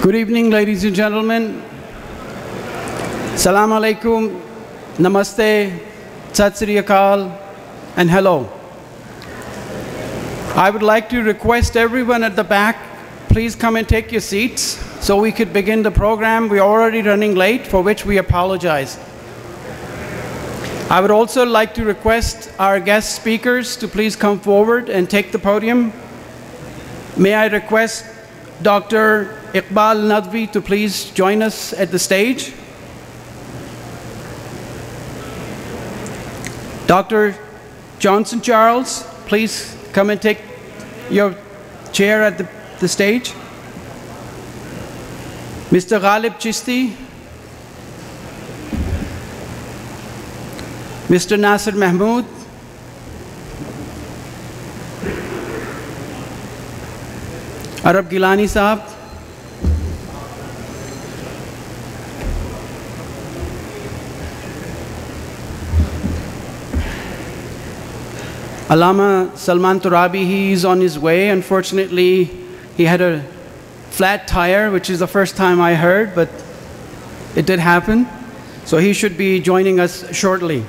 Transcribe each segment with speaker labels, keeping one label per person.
Speaker 1: Good evening, ladies and gentlemen. Salam alaikum, namaste, sat sri akal, and hello. I would like to request everyone at the back, please come and take your seats so we could begin the program. We are already running late, for which we apologize. I would also like to request our guest speakers to please come forward and take the podium. May I request Dr. Iqbal Nadvi to please join us at the stage. Dr. Johnson Charles, please come and take your chair at the stage. Mr. Ghalib Chisti, Mr. Nasir Mahmood, Arab Gilani Saab, Allama Salman Turabi, he is on his way. Unfortunately, he had a flat tire, which is the first time I heard, but it did happen. So he should be joining us shortly.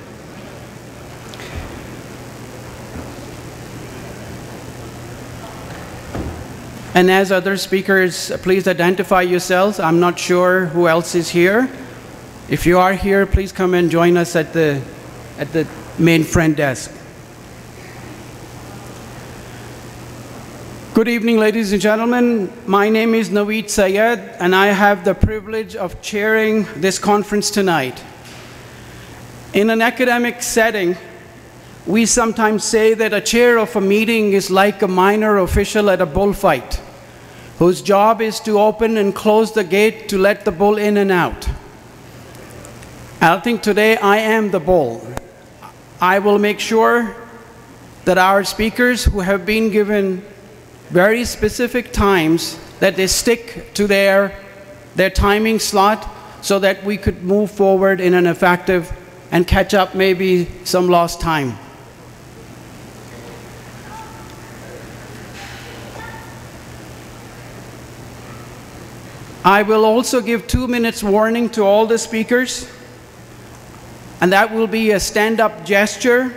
Speaker 1: And as other speakers, please identify yourselves. I'm not sure who else is here. If you are here, please come and join us at the main front desk. Good evening, ladies and gentlemen. My name is Naveed Sayed, and I have the privilege of chairing this conference tonight. In an academic setting, we sometimes say that a chair of a meeting is like a minor official at a bullfight, whose job is to open and close the gate to let the bull in and out. I think today I am the bull. I will make sure that our speakers, who have been given very specific times, that they stick to their timing slot so that we could move forward in an effective and catch up maybe some lost time. I will also give 2 minutes warning to all the speakers, and that will be a stand-up gesture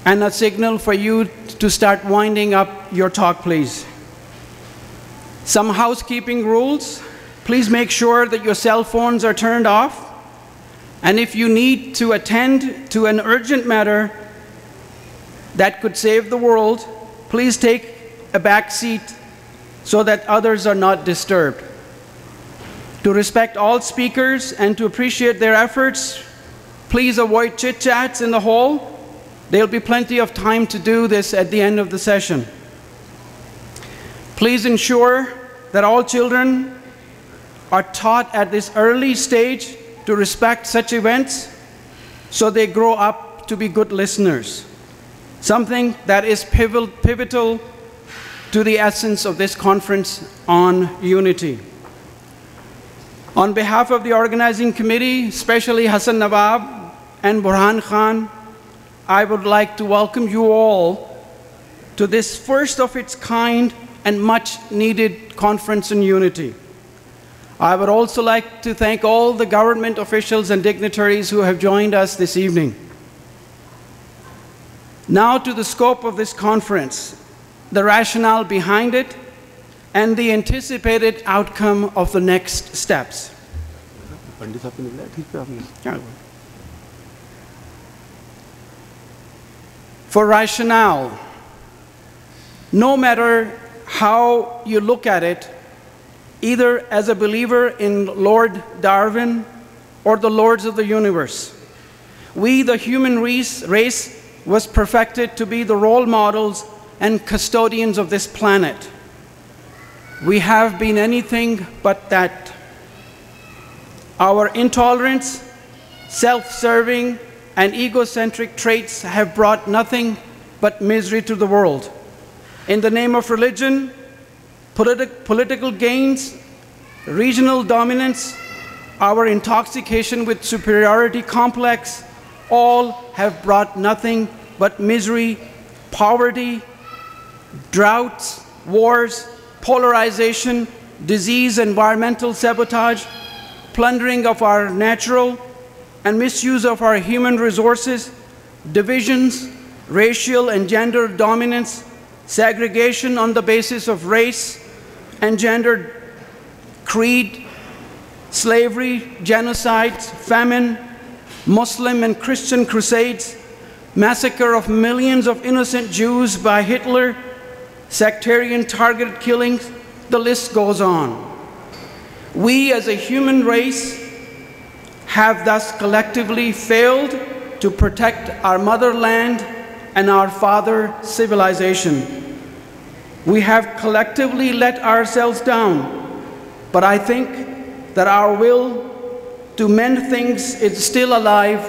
Speaker 1: and a signal for you to start winding up your talk, please. Some housekeeping rules. Please make sure that your cell phones are turned off. And if you need to attend to an urgent matter that could save the world, please take a back seat so that others are not disturbed. To respect all speakers and to appreciate their efforts, please avoid chit-chats in the hall. There'll be plenty of time to do this at the end of the session. Please ensure that all children are taught at this early stage to respect such events so they grow up to be good listeners, something that is pivotal to the essence of this conference on unity. On behalf of the organizing committee, especially Hassan Nawab and Burhan Khan, I would like to welcome you all to this first of its kind and much needed conference on unity. I would also like to thank all the government officials and dignitaries who have joined us this evening. Now to the scope of this conference, the rationale behind it, and the anticipated outcome of the next steps. For rationale, no matter how you look at it, either as a believer in Lord Darwin or the Lords of the universe, we, the human race, was perfected to be the role models and custodians of this planet. We have been anything but that. Our intolerance, self-serving, and egocentric traits have brought nothing but misery to the world. In the name of religion, political gains, regional dominance, our intoxication with superiority complex, all have brought nothing but misery, poverty, droughts, wars, polarization, disease, environmental sabotage, plundering of our natural and misuse of our human resources, divisions, racial and gender dominance, segregation on the basis of race and gender, creed, slavery, genocide, famine, Muslim and Christian crusades, massacre of millions of innocent Jews by Hitler, sectarian targeted killings, the list goes on. We as a human race have thus collectively failed to protect our motherland and our father civilization. We have collectively let ourselves down, but I think that our will to mend things is still alive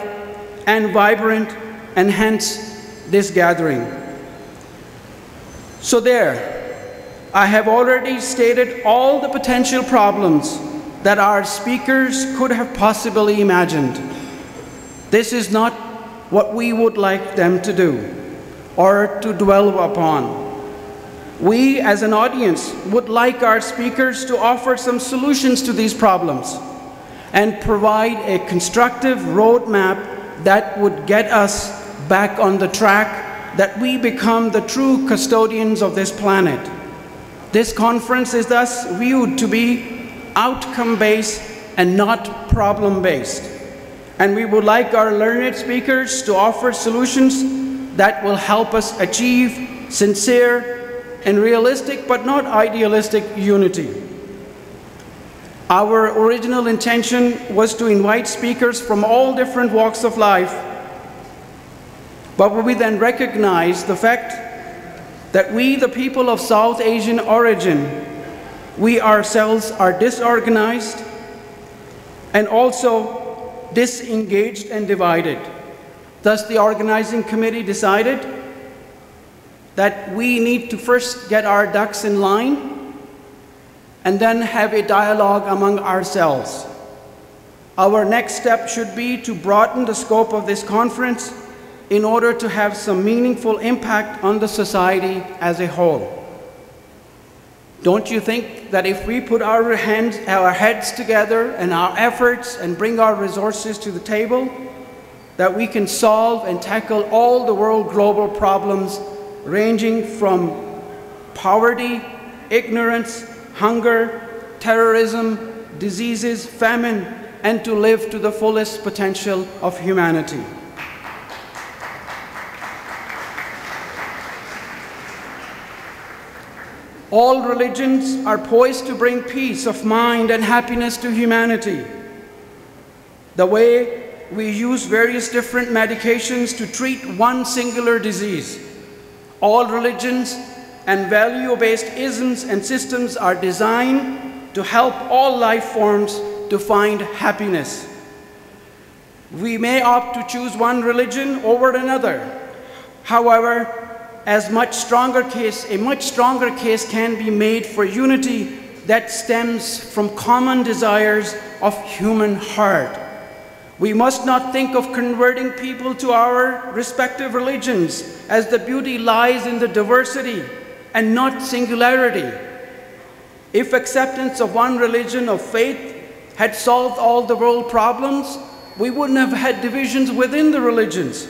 Speaker 1: and vibrant, and hence this gathering. So there, I have already stated all the potential problems that our speakers could have possibly imagined. This is not what we would like them to do or to dwell upon. We as an audience would like our speakers to offer some solutions to these problems and provide a constructive roadmap that would get us back on the track that we become the true custodians of this planet. This conference is thus viewed to be outcome-based and not problem-based. And we would like our learned speakers to offer solutions that will help us achieve sincere and realistic but not idealistic unity. Our original intention was to invite speakers from all different walks of life, but we then recognized the fact that we, the people of South Asian origin, we ourselves are disorganized and also disengaged and divided. Thus, the organizing committee decided that we need to first get our ducks in line and then have a dialogue among ourselves. Our next step should be to broaden the scope of this conference in order to have some meaningful impact on the society as a whole. Don't you think that if we put our heads together and our efforts and bring our resources to the table, that we can solve and tackle all the world global problems ranging from poverty, ignorance, hunger, terrorism, diseases, famine, and to live to the fullest potential of humanity? All religions are poised to bring peace of mind and happiness to humanity. The way we use various different medications to treat one singular disease. All religions and value-based isms and systems are designed to help all life forms to find happiness. We may opt to choose one religion over another. However, a much stronger case can be made for unity that stems from common desires of human heart. We must not think of converting people to our respective religions, as the beauty lies in the diversity and not singularity. If acceptance of one religion of faith had solved all the world problems, we wouldn't have had divisions within the religions.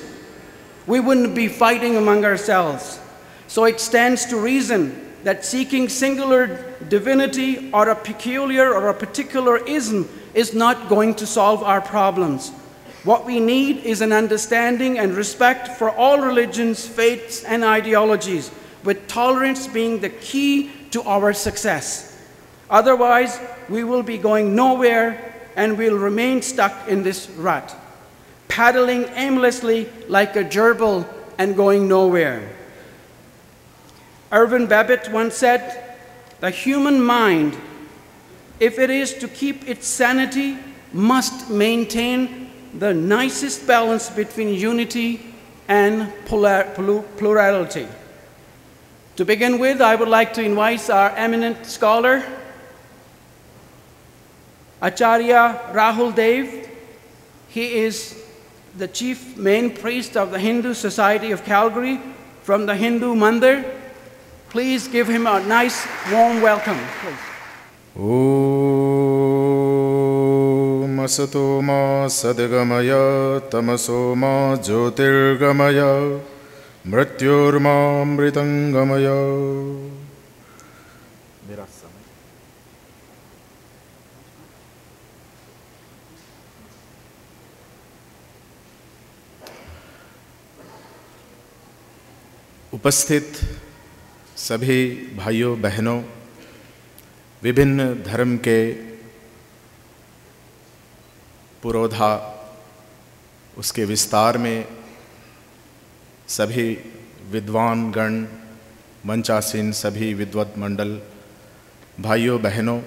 Speaker 1: We wouldn't be fighting among ourselves. So it stands to reason that seeking singular divinity or a peculiar or a particular ism is not going to solve our problems. What we need is an understanding and respect for all religions, faiths, and ideologies, with tolerance being the key to our success. Otherwise, we will be going nowhere and we'll remain stuck in this rut, paddling aimlessly like a gerbil and going nowhere. Ervin Babbitt once said, "The human mind, if it is to keep its sanity, must maintain the nicest balance between unity and plurality." To begin with, I would like to invite our eminent scholar, Acharya Rahul Dev. He is the chief main priest of the Hindu Society of Calgary from the Hindu Mandir. Please give him a nice, warm welcome, please.
Speaker 2: ॐ असतो मा सद्गमय तमसो मा ज्योतिर्गमय मृत्युर्मामृतंगमय। मेरा समय उपस्थित सभी भाइयों बहनों, विभिन्न धर्म के पुरोधा, उसके विस्तार में सभी विद्वान गण, मंचासीन सभी विद्वत मंडल, भाइयों बहनों,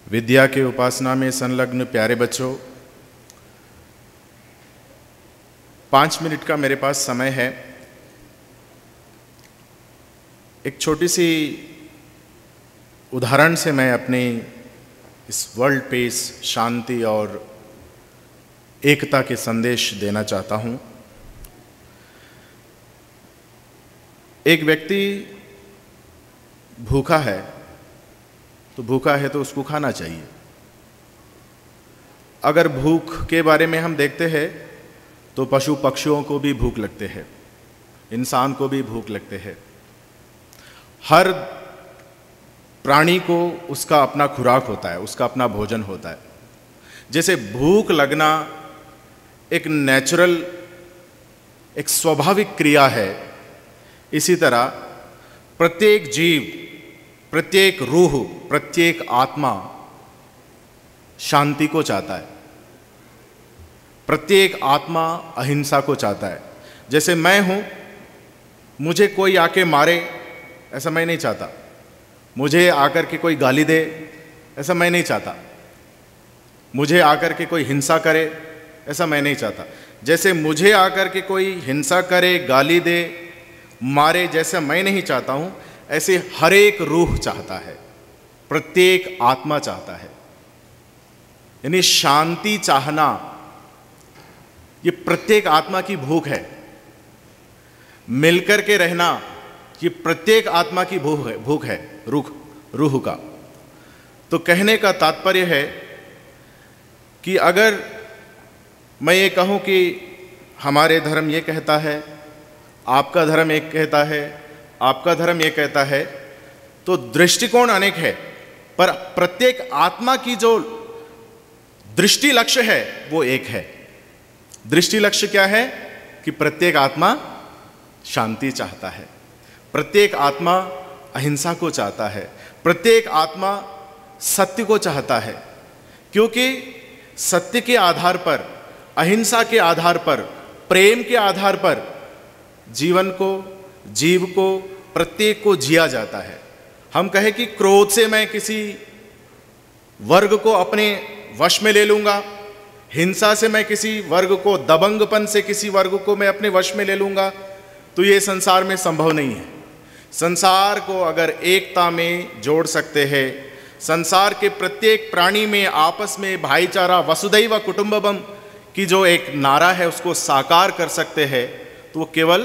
Speaker 2: विद्या के उपासना में संलग्न प्यारे बच्चों, 5 मिनट का मेरे पास समय है। एक छोटी सी उदाहरण से मैं अपने इस वर्ल्ड पीस, शांति और एकता के संदेश देना चाहता हूं। एक व्यक्ति भूखा है तो उसको खाना चाहिए। अगर भूख के बारे में हम देखते हैं तो पशु पक्षियों को भी भूख लगते हैं, इंसान को भी भूख लगते हैं। हर प्राणी को उसका अपना खुराक होता है, उसका अपना भोजन होता है। जैसे भूख लगना एक नेचुरल, एक स्वाभाविक क्रिया है, इसी तरह प्रत्येक जीव, प्रत्येक रूह, प्रत्येक आत्मा शांति को चाहता है। प्रत्येक आत्मा अहिंसा को चाहता है। जैसे मैं हूं, मुझे कोई आके मारे ऐसा मैं नहीं चाहता, मुझे आकर के कोई गाली दे ऐसा मैं नहीं चाहता, मुझे आकर के कोई हिंसा करे ऐसा मैं नहीं चाहता। जैसे मुझे आकर के कोई हिंसा करे, गाली दे, मारे जैसा मैं नहीं चाहता हूं, ऐसे हर एक रूह चाहता है, प्रत्येक आत्मा चाहता है। यानी शांति चाहना ये प्रत्येक आत्मा की भूख है। मिलकर के रहना ये प्रत्येक आत्मा की भूख है, रूह का। तो कहने का तात्पर्य है कि अगर मैं ये कहूं कि हमारे धर्म ये कहता है, आपका धर्म एक कहता है, आपका धर्म ये कहता है, तो दृष्टिकोण अनेक है, पर प्रत्येक आत्मा की जो दृष्टि लक्ष्य है वो एक है। दृष्टि लक्ष्य क्या है कि प्रत्येक आत्मा शांति चाहता है, प्रत्येक आत्मा अहिंसा को चाहता है, प्रत्येक आत्मा सत्य को चाहता है। क्योंकि सत्य के आधार पर, अहिंसा के आधार पर, प्रेम के आधार पर जीवन को, जीव को, प्रत्येक को जिया जाता है। हम कहें कि क्रोध से मैं किसी वर्ग को अपने वश में ले लूंगा, हिंसा से मैं किसी वर्ग को, दबंगपन से किसी वर्ग को मैं अपने वश में ले लूंगा, तो ये संसार में संभव नहीं है। संसार को अगर एकता में जोड़ सकते हैं, संसार के प्रत्येक प्राणी में आपस में भाईचारा, वसुधैव कुटुंबकम की जो एक नारा है उसको साकार कर सकते हैं, तो वो केवल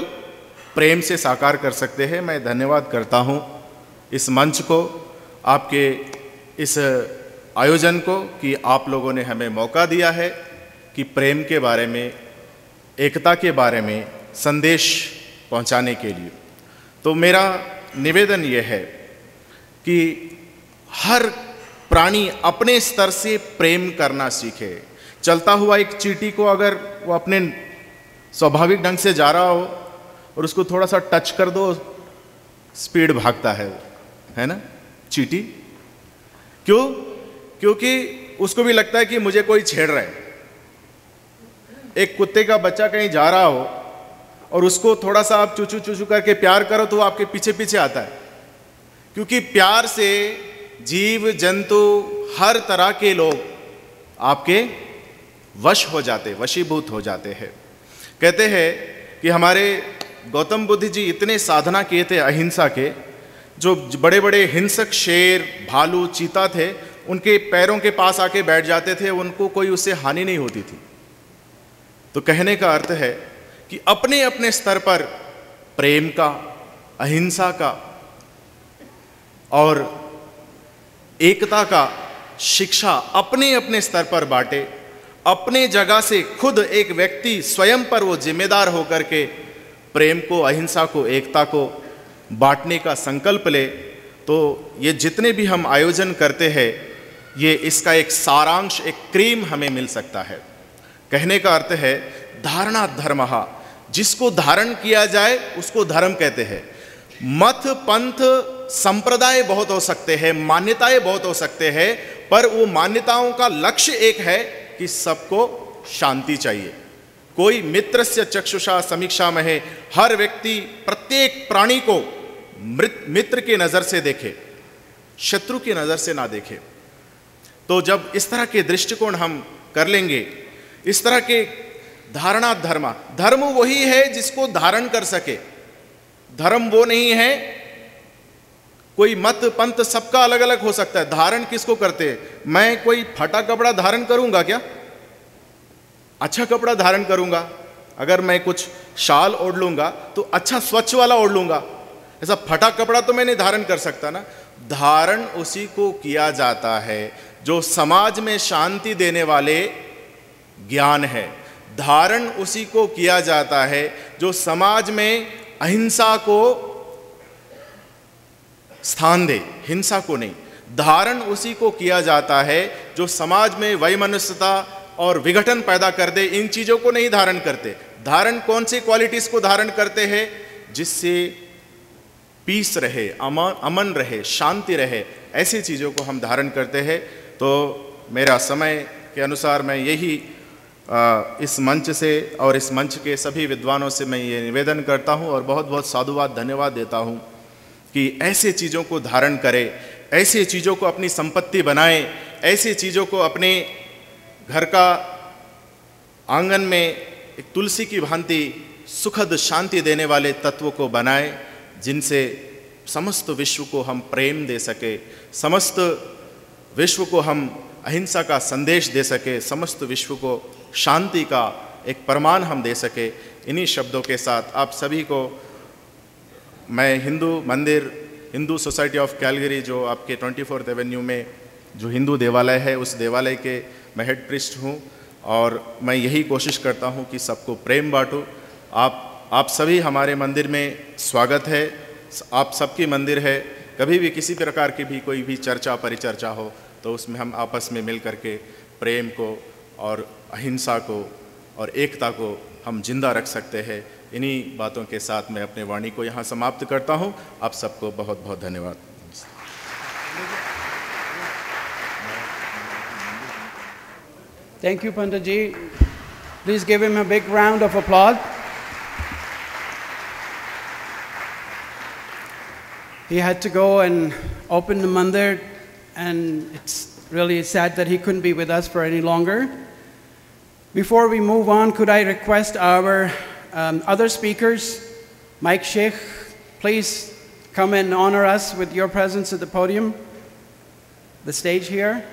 Speaker 2: प्रेम से साकार कर सकते हैं। मैं धन्यवाद करता हूँ इस मंच को, आपके इस आयोजन को, कि आप लोगों ने हमें मौका दिया है कि प्रेम के बारे में, एकता के बारे में संदेश पहुंचाने के लिए। तो मेरा निवेदन यह है कि हर प्राणी अपने स्तर से प्रेम करना सीखे। चलता हुआ एक चींटी को अगर वो अपने स्वाभाविक ढंग से जा रहा हो और उसको थोड़ा सा टच कर दो, स्पीड भागता है ना चींटी। क्यों? क्योंकि उसको भी लगता है कि मुझे कोई छेड़ रहा है। एक कुत्ते का बच्चा कहीं जा रहा हो और उसको थोड़ा सा आप चूचू चूचू करके प्यार करो तो वो आपके पीछे पीछे आता है। क्योंकि प्यार से जीव जंतु, हर तरह के लोग आपके वश हो जाते, वशीभूत हो जाते हैं। कहते हैं कि हमारे गौतम बुद्ध जी इतने साधना किए थे अहिंसा के, जो बड़े बड़े हिंसक शेर, भालू, चीता थे, उनके पैरों के पास आके बैठ जाते थे, उनको कोई उससे हानि नहीं होती थी। तो कहने का अर्थ है कि अपने अपने स्तर पर प्रेम का, अहिंसा का और एकता का शिक्षा अपने अपने स्तर पर बांटे, अपने जगह से खुद एक व्यक्ति स्वयं पर वो जिम्मेदार होकर के प्रेम को, अहिंसा को, एकता को बांटने का संकल्प ले, तो ये जितने भी हम आयोजन करते हैं ये इसका एक सारांश, एक क्रीम हमें मिल सकता है। कहने का अर्थ है धारणा धर्मः, जिसको धारण किया जाए उसको धर्म कहते हैं। मत, पंथ, संप्रदाय बहुत हो सकते हैं, मान्यताएं बहुत हो सकते हैं, पर वो मान्यताओं का लक्ष्य एक है कि सबको शांति चाहिए। कोई मित्रस्य चक्षुषा समीक्षा में है, हर व्यक्ति प्रत्येक प्राणी को मित्र की नजर से देखे, शत्रु की नजर से ना देखे। तो जब इस तरह के दृष्टिकोण हम कर लेंगे, इस तरह के धारणा धर्म, धर्म वही है जिसको धारण कर सके। धर्म वो नहीं है, कोई मत पंथ सबका अलग अलग हो सकता है, धारण किसको करते हैं? मैं कोई फटा कपड़ा धारण करूंगा क्या? अच्छा कपड़ा धारण करूंगा। अगर मैं कुछ शाल ओढ़ लूंगा तो अच्छा स्वच्छ वाला ओढ़ लूंगा, ऐसा फटा कपड़ा तो मैं नहीं धारण कर सकता ना। धारण उसी को किया जाता है जो समाज में शांति देने वाले ज्ञान है। धारण उसी को किया जाता है जो समाज में अहिंसा को स्थान दे, हिंसा को नहीं। धारण उसी को किया जाता है जो समाज में वैमनस्यता और विघटन पैदा कर दे। इन चीजों को नहीं धारण करते। धारण कौन सी क्वालिटीज को धारण करते हैं? जिससे पीस रहे, अमन रहे, शांति रहे, ऐसी चीजों को हम धारण करते हैं। तो मेरा समय के अनुसार मैं यही इस मंच से और इस मंच के सभी विद्वानों से मैं ये निवेदन करता हूँ और बहुत बहुत साधुवाद, धन्यवाद देता हूँ कि ऐसे चीज़ों को धारण करें, ऐसे चीज़ों को अपनी संपत्ति बनाएं, ऐसे चीज़ों को अपने घर का आंगन में एक तुलसी की भांति सुखद शांति देने वाले तत्वों को बनाएं, जिनसे समस्त विश्व को हम प्रेम दे सके, समस्त विश्व को हम अहिंसा का संदेश दे सके, समस्त विश्व को शांति का एक प्रमाण हम दे सके। इन्हीं शब्दों के साथ आप सभी को मैं हिंदू मंदिर, हिंदू सोसाइटी ऑफ कैलगरी, जो आपके 24th एवेन्यू में जो हिंदू देवालय है, उस देवालय के मैं हेड प्रीस्ट हूँ और मैं यही कोशिश करता हूँ कि सबको प्रेम बांटूँ। आप सभी हमारे मंदिर में स्वागत है, आप सबकी मंदिर है। कभी भी किसी प्रकार की भी कोई भी चर्चा परिचर्चा हो तो उसमें हम आपस में मिल करके प्रेम को और अहिंसा को और एकता को हम जिंदा रख सकते हैं। इन्हीं बातों के साथ मैं अपने वाणी को यहाँ समाप्त करता हूँ। आप सबको बहुत बहुत धन्यवाद।
Speaker 1: Thank you, Pandit ji. Please give him a big round of applause. He had to go and open the mandir, and it's really sad that he couldn't be with us for any longer. Before we move on, could I request our other speakers, Mike Sheikh, please come and honor us with your presence at the podium, the stage here.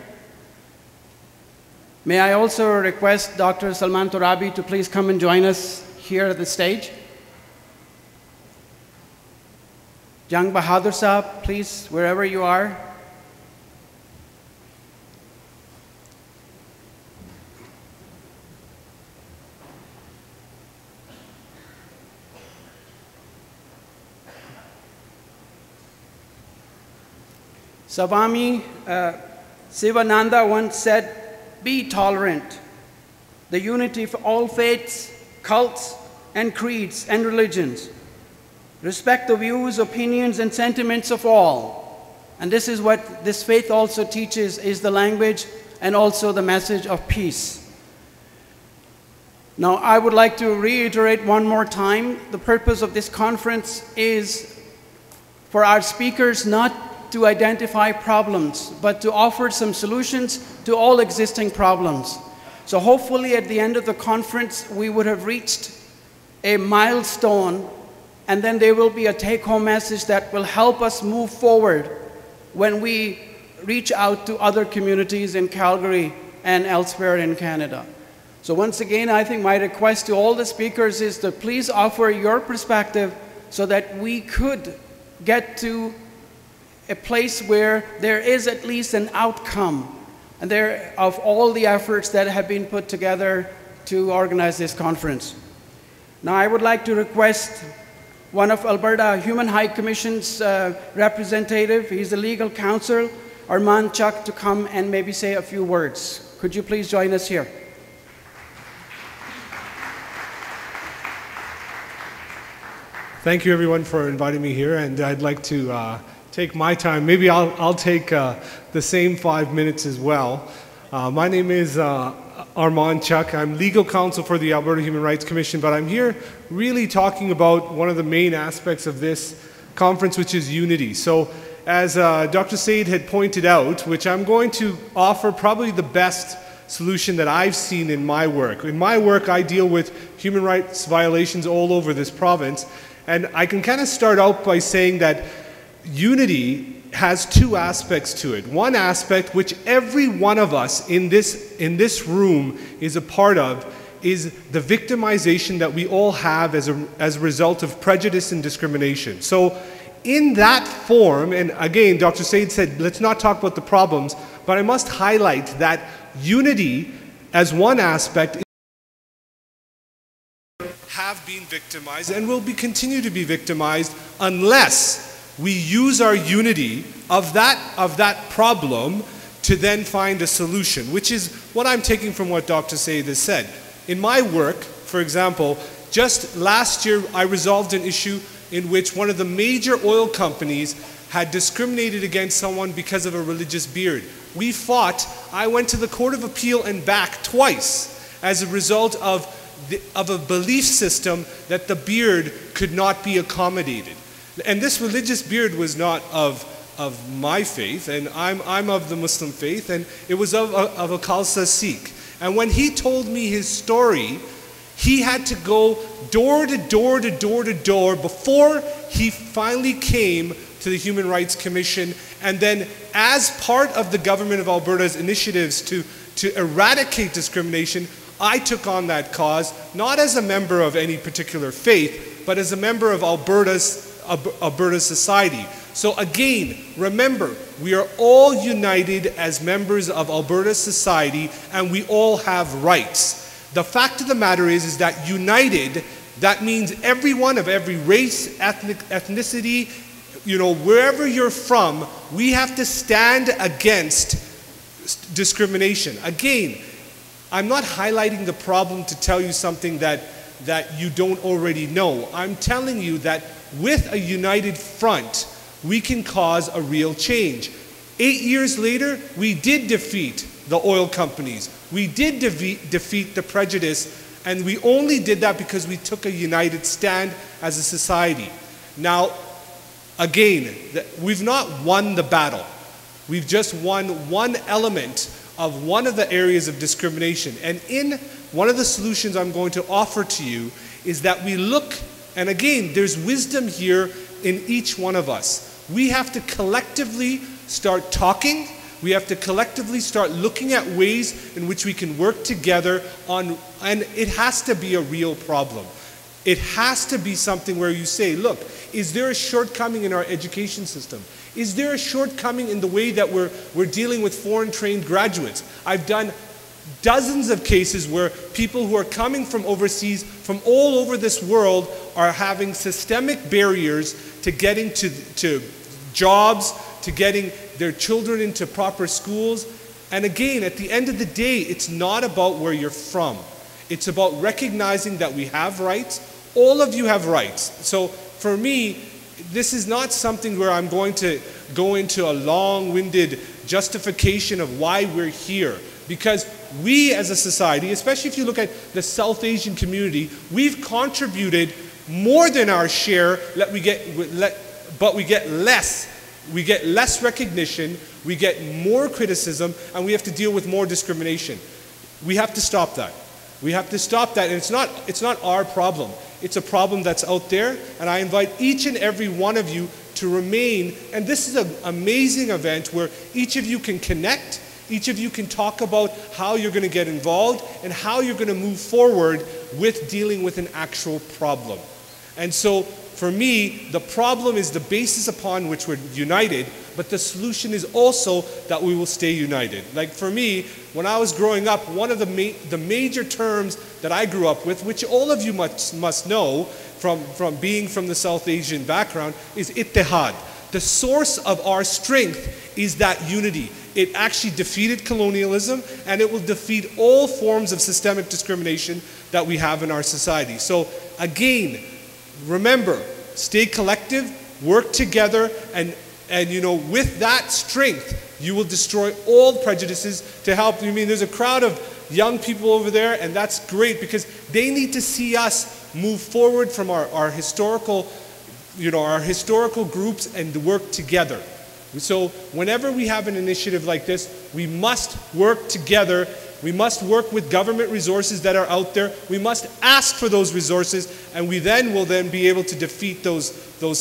Speaker 1: May I also request Dr. Salman Torabi to please come and join us here at the stage. Jang Bahadur Sahab, please, wherever you are. Swami Sivananda once said, "Be tolerant. The unity of all faiths, cults, and creeds and religions. Respect the views, opinions, and sentiments of all." And this is what this faith also teaches, is the language and also the message of peace. Now, I would like to reiterate one more time, the purpose of this conference is for our speakers not to identify problems, but to offer some solutions to all existing problems. So hopefully at the end of the conference, we would have reached a milestone, and then there will be a take-home message that will help us move forward when we reach out to other communities in Calgary and elsewhere in Canada. So once again, I think my request to all the speakers is to please offer your perspective so that we could get to a place where there is at least an outcome and there of all the efforts that have been put together to organize this conference. Now I would like to request one of Alberta Human High Commission's representative, he's the legal counsel, Armand Chuck, to come and maybe say a few words. Could you please join us here?
Speaker 3: Thank you everyone for inviting me here, and I'd like to take my time. Maybe I'll take the same 5 minutes as well. My name is Armand Chuck. I'm legal counsel for the Alberta Human Rights Commission, but I'm here really talking about one of the main aspects of this conference, which is unity. So as Dr. Said had pointed out, which I'm going to offer probably the best solution that I've seen in my work. In my work, I deal with human rights violations all over this province, and I can kind of start out by saying that unity has two aspects to it. One aspect, which every one of us in this room is a part of, is the victimization that we all have as a result of prejudice and discrimination. So in that form, and again, Dr. Said said, let's not talk about the problems, but I must highlight that unity as one aspect have been victimized and will continue to be victimized unless we use our unity of that problem to then find a solution, which is what I'm taking from what Dr. Said has said. In my work, for example, just last year I resolved an issue in which one of the major oil companies had discriminated against someone because of a religious beard. We fought. I went to the Court of Appeal and back twice as a result of a belief system that the beard could not be accommodated. And this religious beard was not of my faith, and I'm of the Muslim faith, and it was of a Khalsa Sikh. And when he told me his story, he had to go door to door to door to door before he finally came to the Human Rights Commission. And then as part of the government of Alberta's initiatives to eradicate discrimination, I took on that cause, not as a member of any particular faith, but as a member of Alberta's society. So again, remember, we are all united as members of Alberta's society, and we all have rights. The fact of the matter is that united, that means everyone of every race, ethnicity, wherever you're from, we have to stand against discrimination. Again, I'm not highlighting the problem to tell you something that you don't already know. I'm telling you that with a united front, we can cause a real change. 8 years later, we did defeat the oil companies. We did defeat the prejudice, and we only did that because we took a united stand as a society. Now, again, we've not won the battle. We've just won one element of one of the areas of discrimination. And in one of the solutions I'm going to offer to you is that we look, and again, there's wisdom here in each one of us. We have to collectively start talking. We have to collectively start looking at ways in which we can work together on, and it has to be a real problem. It has to be something where you say, look, is there a shortcoming in our education system? Is there a shortcoming in the way that we're dealing with foreign-trained graduates? I've done dozens of cases where people who are coming from overseas, from all over this world, are having systemic barriers to getting to jobs, to getting their children into proper schools. And again, at the end of the day, it's not about where you're from. It's about recognizing that we have rights. All of you have rights. So for me, this is not something where I'm going to go into a long-winded justification of why we're here. Because we as a society, especially if you look at the South Asian community, we've contributed more than our share, but we get less. We get less recognition, we get more criticism, and we have to deal with more discrimination. We have to stop that. We have to stop that, and it's not our problem. It's a problem that's out there, and I invite each and every one of you to remain, and this is an amazing event where each of you can connect, each of you can talk about how you're going to get involved and how you're going to move forward with dealing with an actual problem. And so for me, the problem is the basis upon which we're united, but the solution is also that we will stay united. Like for me, when I was growing up, one of the major terms that I grew up with, which all of you must know from being from the South Asian background, is ittihad. The source of our strength is that unity. It actually defeated colonialism, and it will defeat all forms of systemic discrimination that we have in our society. So again, remember, stay collective, work together, and with that strength, you will destroy all prejudices to help. I mean, there's a crowd of young people over there, and that's great because they need to see us move forward from our historical, our historical groups and work together. So whenever we have an initiative like this, we must work together. We must work with government resources that are out there. We must ask for those resources, and we will be able to defeat those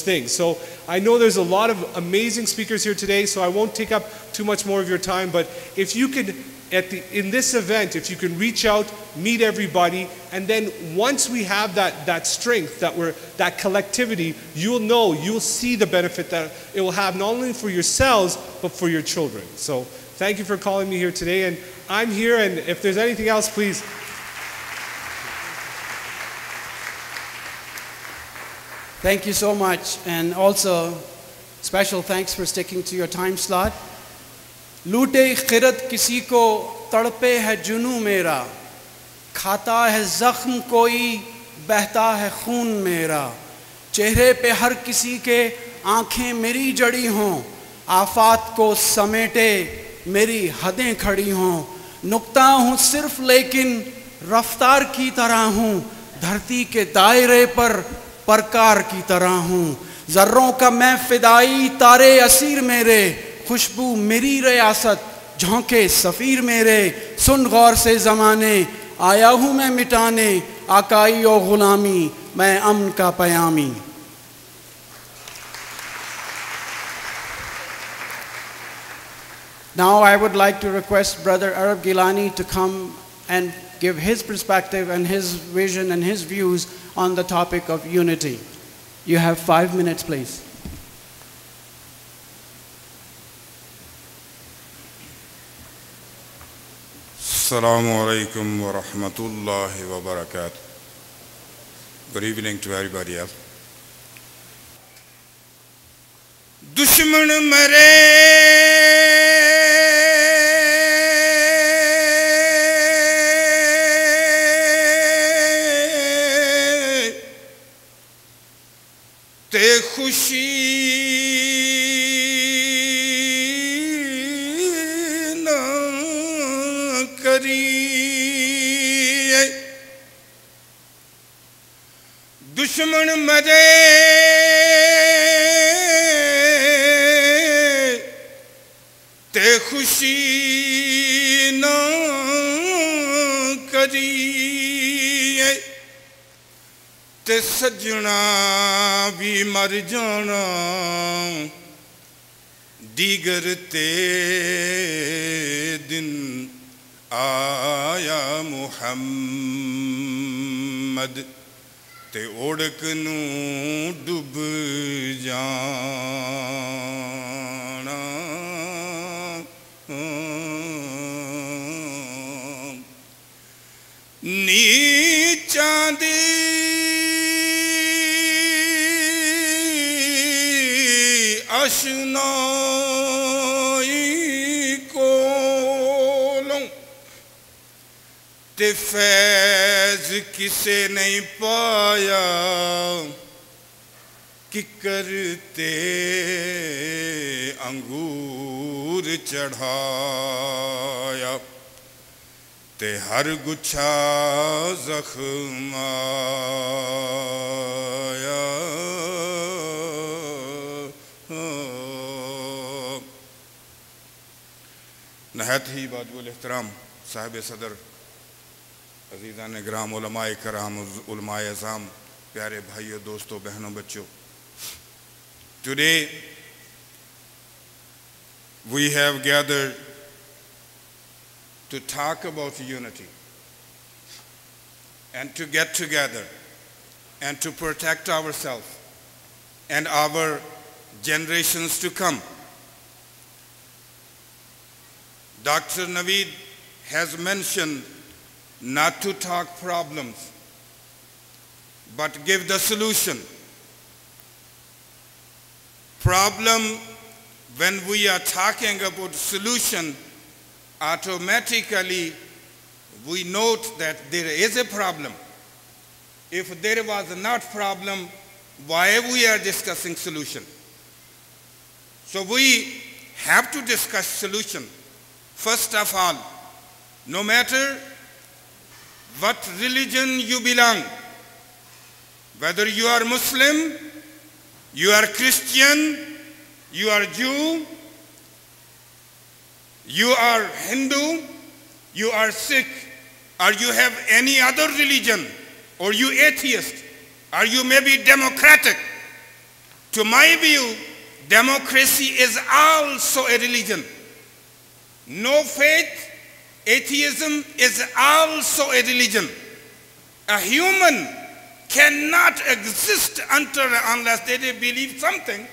Speaker 3: things. So I know there's a lot of amazing speakers here today, so I won't take up too much more of your time, but if you could, in this event, if you can reach out, meet everybody, and then once we have that strength, that collectivity, you'll see the benefit that it will have not only for yourselves, but for your children. So thank you for calling me here today, and I'm here, and if there's anything else, please.
Speaker 1: Thank you so much, and also special thanks for sticking to your time slot. लूटे खिरत किसी को तड़पे है जुनू मेरा, खाता है जख्म कोई बहता है खून मेरा, चेहरे पे हर किसी के आंखें मेरी जड़ी हों, आफात को समेटे मेरी हदें खड़ी हों, नुक्ता हूँ सिर्फ लेकिन रफ्तार की तरह हूँ, धरती के दायरे पर परकार की तरह हूँ, ज़र्रों का मैं फिदाई तारे असीर मेरे, खुशबू मेरी रियासत झोंके सफ़ीर मेरे, सुन गौर से ज़माने आया हूँ मैं मिटाने, आकाई और ग़ुलामी मैं अमन का पयामी. Now I would like to request Brother Arab Gilani to come and give his perspective and his vision and his views on the topic of unity. You have 5 minutes, please.
Speaker 4: Assalamu alaikum wa rahmatullahi wa barakatuh. Good evening to everybody else. Dushman mare te khushi दुश्मन मरे ते खुशी न करिए ते सजना भी मर जाना दीगर ते दिन आया मुहम्मद ते ओढ़क नू डूब जाना नीचां दी अशनाई कोलों ते फैज किसे नहीं पाया कि करते अंगूर चढ़ाया ते हर गुच्छा जख्म आया नहायत ही वाजिबुल एहतराम साहिब सदर अज़ीज़ान ग्राम उलमाए कराम उलमाए अज़ाम प्यारे भाइयों दोस्तों बहनों बच्चों Today we have gathered to talk about unity and to get together and to protect ourselves and our generations to come. Dr. Naveed has mentioned not to talk problems, but give the solution. Problem, when we are talking about solution, automatically we note that there is a problem. If there was not problem, why we are discussing solution? So we have to discuss solution. First of all, no matter what religion you belong, whether you are Muslim, you are Christian, you are Jew, you are Hindu, you are Sikh, or you have any other religion, or you atheist, or you may be democratic. To my view, democracy is also a religion. No faith, atheism is also a religion. A human cannot exist unless they believe something,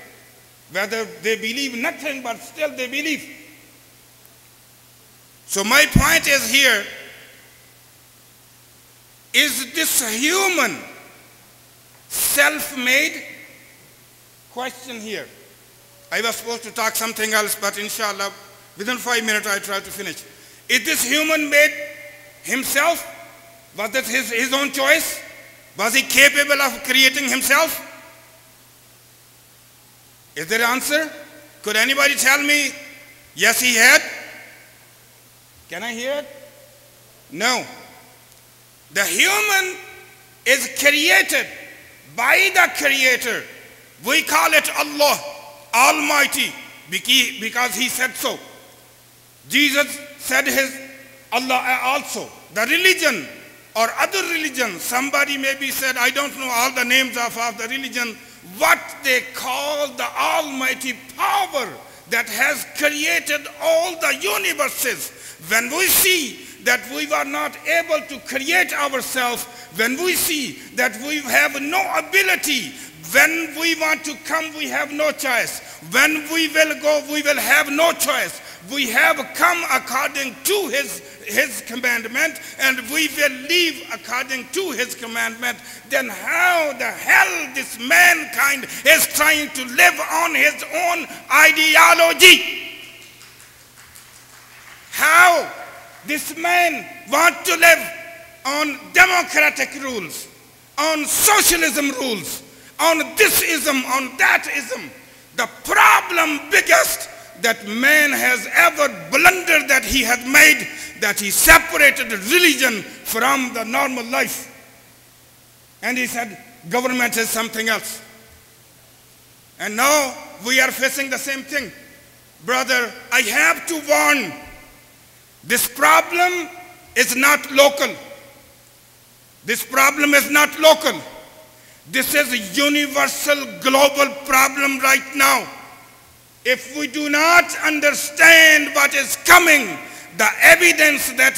Speaker 4: whether they believe nothing, but still they believe. So my point is here, is this human self-made? Question here. I was supposed to talk something else, but inshallah, within 5 minutes I try to finish. Is this human made himself? Was that his own choice? Was he capable of creating himself? Is there an answer? Could anybody tell me, yes, he had? Can I hear it? No. The human is created by the Creator. We call it Allah, Almighty, because he said so. Jesus said his Allah also. The religion or other religion, somebody maybe said, I don't know all the names of the religion, what they call the almighty power that has created all the universes. When we see that we were not able to create ourselves, when we see that we have no ability, when we want to come, we have no choice. When we will go, we will have no choice. We have come according to his commandment, and we will live according to his commandment. Then how the hell this mankind is trying to live on his own ideology? How this man wants to live on democratic rules, on socialism rules, on thisism, on thatism. The problem biggest that man has ever blundered that he had made, that he separated religion from the normal life. And he said, government is something else. And now we are facing the same thing. Brother, I have to warn, this problem is not local. This problem is not local. This is a universal global problem right now. If we do not understand what is coming, the evidence that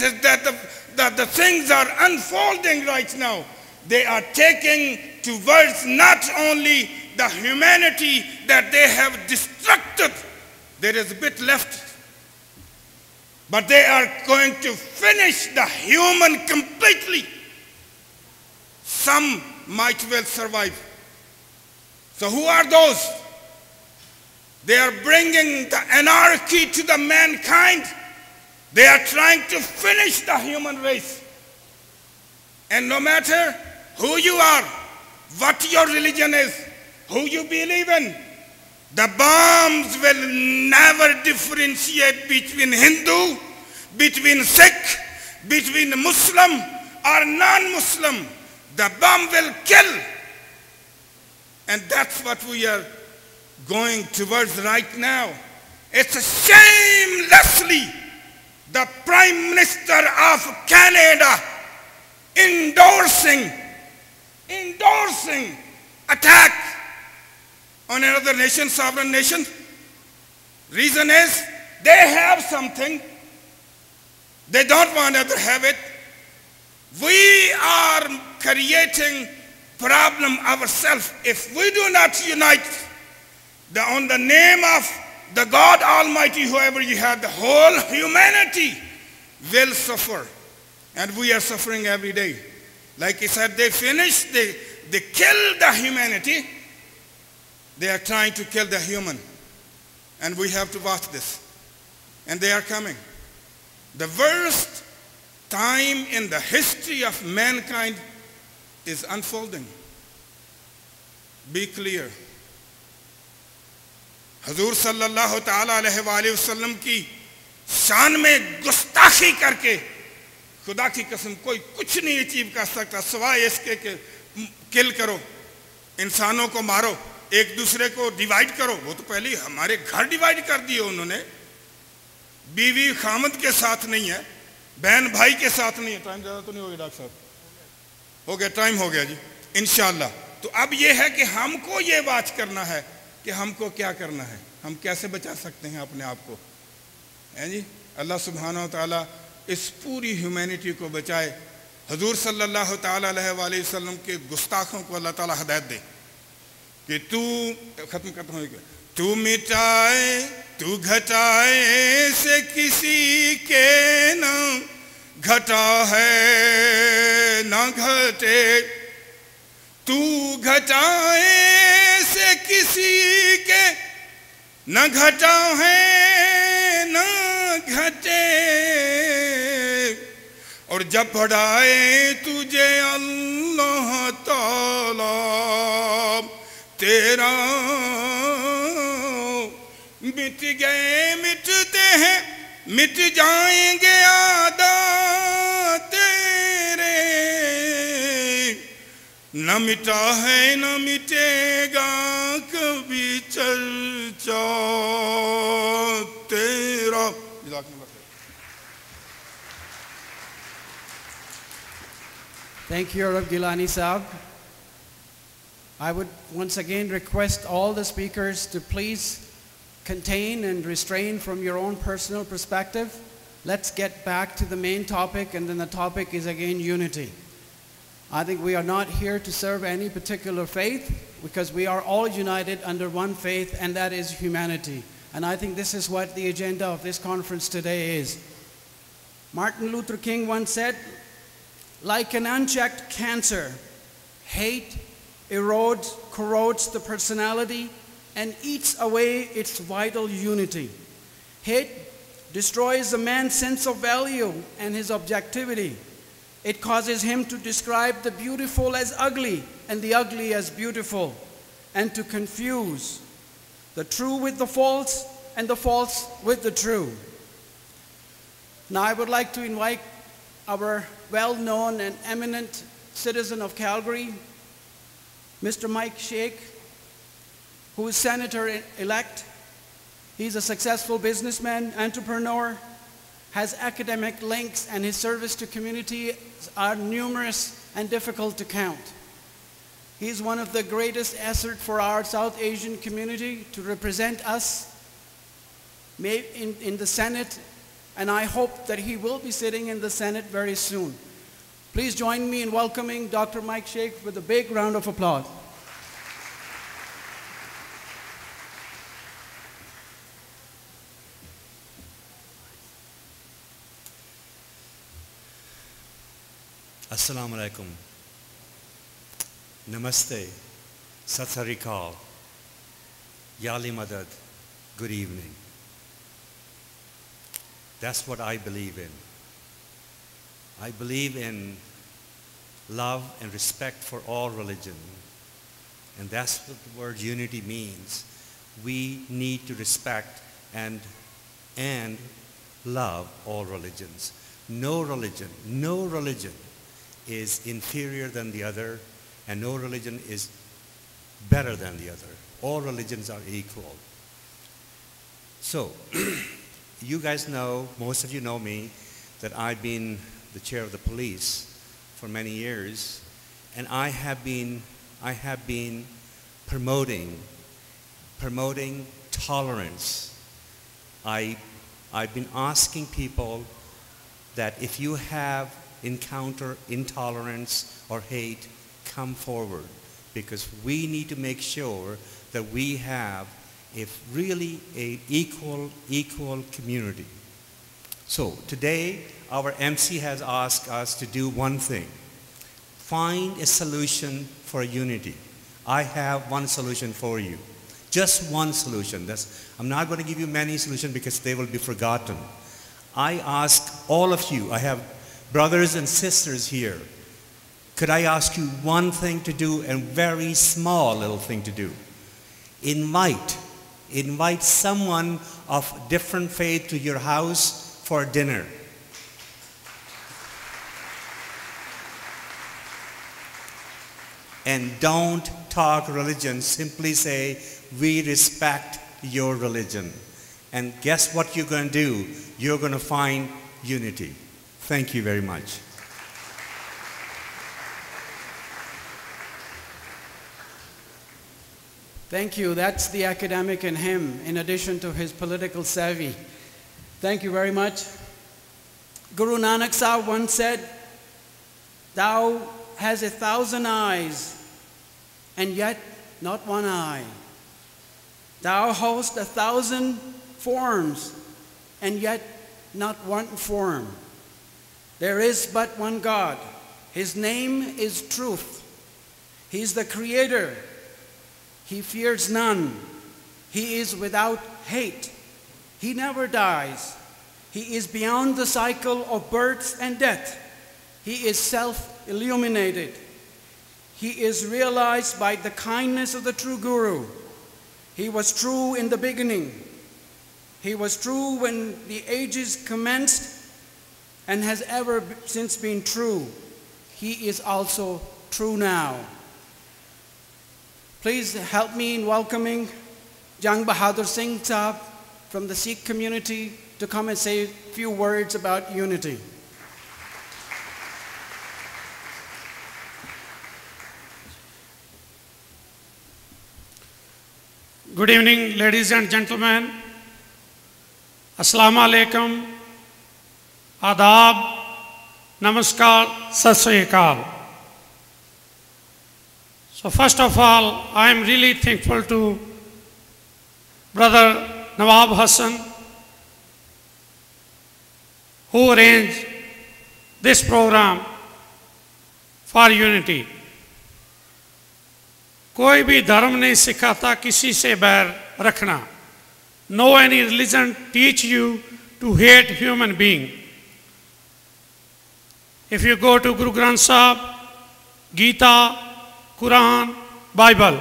Speaker 4: the things are unfolding right now, they are taking towards not only the humanity that they have destructed, there is a bit left, but they are going to finish the human completely. Some might well survive. So who are those? They are bringing the anarchy to the mankind. They are trying to finish the human race. And no matter who you are, what your religion is, who you believe in, the bombs will never differentiate between Hindu, between Sikh, between Muslim or non-Muslim. The bomb will kill. And that's what we are going towards right now. It's shamelessly the Prime Minister of Canada endorsing attack on another nation, sovereign nation. Reason is they have something. They don't want others to have it. We are creating problem ourselves. If we do not unite on the name of the God Almighty, whoever you have, the whole humanity will suffer. And we are suffering every day. Like he said, they finished, they killed the humanity. They are trying to kill the human. And we have to watch this. And they are coming. The worst time in the history of mankind is unfolding. Be clear. हजूर सल्लल्लाहु ताला अलैहि वसल्लम की शान में गुस्ताखी करके खुदा की कसम कोई कुछ नहीं अचीव कर सकता सिवाय इसके कि किल करो, इंसानों को मारो, एक दूसरे को डिवाइड करो। वो तो पहले हमारे घर डिवाइड कर दिए उन्होंने। बीवी खामद के साथ नहीं है, बहन भाई के साथ नहीं है। टाइम ज़्यादा तो नहीं हो गया डॉक्टर साहब? हो गया, टाइम हो गया जी, इंशाल्लाह। तो अब ये है कि हमको ये बात करना है कि हमको क्या करना है, हम कैसे बचा सकते हैं अपने आप को, हैं जी। अल्लाह सुब्हानहू व तआला इस पूरी ह्यूमैनिटी को बचाए। हजूर सल्लल्लाहु ताला अलैहि वसल्लम के गुस्ताखों को अल्लाह ताला हिदायत दे कि तू खत्म करता हूँ, तू मिटाए तू घटाए से किसी के न घटा है न घटे, तू घटाए से किसी के न घटा है न घटे, और जब बढ़ाए तुझे अल्लाह ताला तेरा, मिट गए मिटते हैं मिट जाएंगे आदा तेरे, न मिटा है न मिटेगा कभी चर्चा तेरा।
Speaker 1: Thank you, Arab Gilani Saab. I would once again request all the speakers to please contain and restrain from your own personal perspective. Let's get back to the main topic, and then the topic is again unity. I think we are not here to serve any particular faith, because we are all united under one faith, and that is humanity. And I think this is what the agenda of this conference today is. Martin Luther King once said, like an unchecked cancer, hate erodes, corrodes the personality and eats away its vital unity. Hate destroys a man's sense of value and his objectivity. It causes him to describe the beautiful as ugly and the ugly as beautiful, and to confuse the true with the false and the false with the true. Now I would like to invite our well-known and eminent citizen of Calgary, Mr. Mike Sheikh, who is Senator-elect. He's a successful businessman, entrepreneur, has academic links, and his service to community are numerous and difficult to count. He's one of the greatest assets for our South Asian community to represent us in the Senate, and I hope that he will be sitting in the Senate very soon. Please join me in welcoming Dr. Mike Sheikh with a big round of applause.
Speaker 5: Assalamu alaikum. Namaste. Sat Sri Akal. Yali Madad. Good evening. That's what I believe in. I believe in love and respect for all religion. And that's what the word unity means. We need to respect and love all religions. No religion is inferior than the other, and no religion is better than the other. All religions are equal. So, you guys know, most of you know me, that I've been the chair of the police for many years, and I have been promoting tolerance. I've been asking people that if you have encounter intolerance or hate, come forward, because we need to make sure that we have a really equal community. So today, our MC has asked us to do one thing: find a solution for unity. I have one solution for you. Just one solution. I'm not going to give you many solutions because they will be forgotten. I ask all of you, I have brothers and sisters here. Could I ask you one thing to do, and very small little thing to do? Invite someone of different faith to your house for dinner. And don't talk religion. Simply say, we respect your religion. And guess what you're going to do? You're going to find unity. Thank you very much.
Speaker 1: Thank you. That's the academic in him, in addition to his political savvy. Thank you very much. Guru Nanak Sahib once said, "Thou has 1,000 eyes, and yet not one eye. Thou host 1,000 forms, and yet not one form. There is but one God. His name is truth. He is the creator. He fears none. He is without hate. He never dies. He is beyond the cycle of birth and death. He is self-illuminated. He is realized by the kindness of the true Guru. He was true in the beginning. He was true when the ages commenced, and has ever since been true. He is also true now." Please help me in welcoming Jang Bahadur Singh Sahib from the Sikh community to come and say a few words about unity.
Speaker 6: Good evening, ladies and gentlemen. Assalamu alaikum, adab, namaskar, sat sri akal. So first of all, I am really thankful to Brother Nawab Hassan, who arranged this program for unity. कोई भी धर्म नहीं सिखाता किसी से बैर रखना. No any religion teach you to hate human being. If you go to Guru Granth Sahib, Gita, Quran, Bible,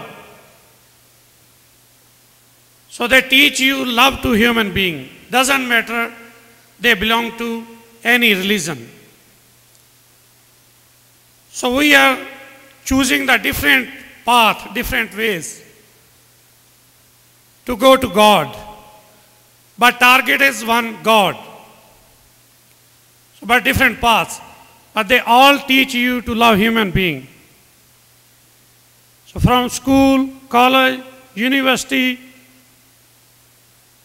Speaker 6: so they teach you love to human being. Doesn't matter they belong to any religion. So we are choosing the different path, different ways to go to God. But target is one God. So, but different paths. But they all teach you to love human being. So from school, college, university,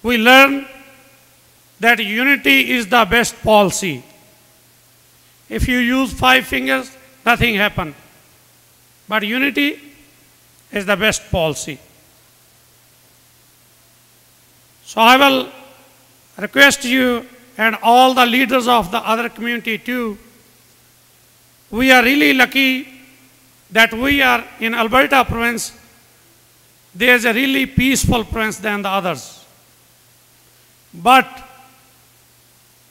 Speaker 6: we learn that unity is the best policy. If you use 5 fingers, nothing happens. But unity is the best policy. So I will request you and all the leaders of the other community too. We are really lucky that we are in Alberta province. There is a really peaceful province than the others. But